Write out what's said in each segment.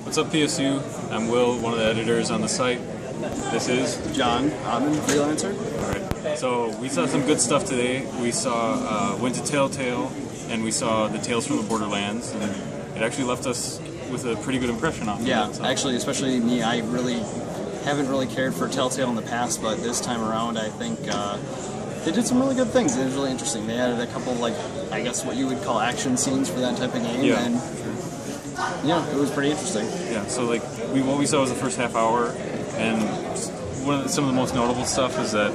What's up, PSU? I'm Will, one of the editors on the site. This is John. I'm Freelancer. Alright, so we saw some good stuff today. We went to Telltale, and we saw the Tales from the Borderlands, and it actually left us with a pretty good impression off of Yeah, it. So. actually, especially me, I really haven't really cared for Telltale in the past, but this time around, I think they did some really good things. It was really interesting. They added a couple, like, I guess what you would call action scenes for that type of game, Yeah. and yeah, it was pretty interesting. Yeah, so like what we saw was the first half hour, and some of the most notable stuff is that,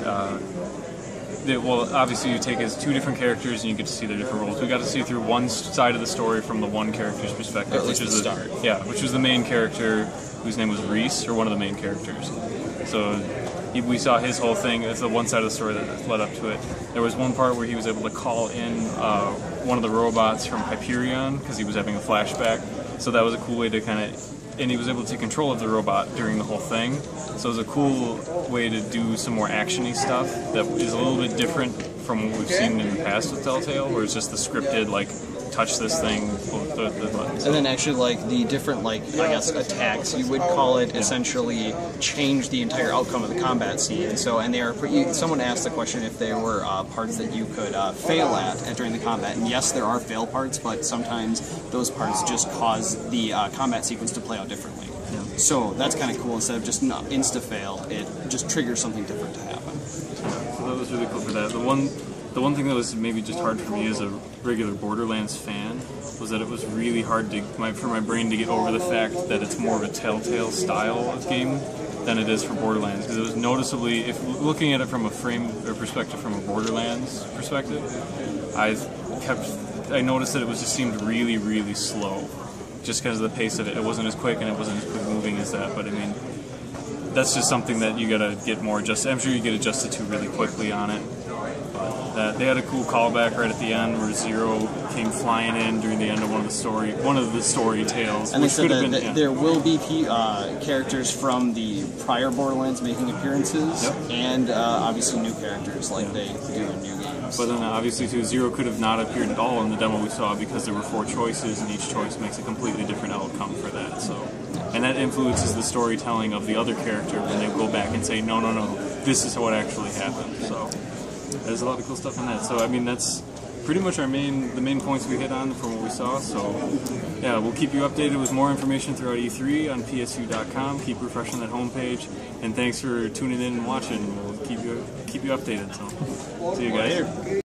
well, obviously you take as two different characters and you get to see their different roles. We got to see through one side of the story from the one character's perspective, which is the start. Yeah, which was the main character, whose name was Reese, or one of the main characters. So we saw his whole thing as the one side of the story that led up to it. There was one part where he was able to call in one of the robots from Hyperion because he was having a flashback. So that was a cool way to and he was able to take control of the robot during the whole thing. So it was a cool way to do some more action-y stuff that is a little bit different from what we've seen in the past with Telltale, where it's just the scripted, like, touch this thing, pull the buttons. And then actually, like, the different, like, I guess, attacks, you would call it, essentially change the entire outcome of the combat scene. So, and they are someone asked the question if there were parts that you could fail at during the combat. And yes, there are fail parts, but sometimes those parts just cause the combat sequence to play out differently. Yeah. So that's kind of cool. Instead of just insta-fail, it just triggers something different to happen. Yeah, so that was really cool for that. The one thing that was maybe just hard for me as a regular Borderlands fan was that it was really hard for my brain to get over the fact that it's more of a Telltale style of game than it is for Borderlands, because it was noticeably, if looking at it from a perspective from a Borderlands perspective, I noticed that it just seemed really, really slow, just because of the pace of it. It wasn't as quick and it wasn't as quick moving as that, but I mean, that's just something that you gotta get more adjusted. I'm sure you get adjusted to really quickly on it. But they had a cool callback right at the end where Zero came flying in during the end of one of the story tales. And they said that there will be characters from the prior Borderlands making appearances, yep. And obviously new characters like they do in new games. But then obviously too, Zero could have not appeared at all in the demo we saw because there were 4 choices and each choice makes a completely different outcome for that. So, and that influences the storytelling of the other character when they go back and say, no, this is what actually happened. So there's a lot of cool stuff in that. So I mean, that's pretty much the main points we hit on from what we saw. So yeah, we'll keep you updated with more information throughout E3 on PSU.com. Keep refreshing that homepage, and thanks for tuning in and watching. We'll keep you updated. So see you guys. Later.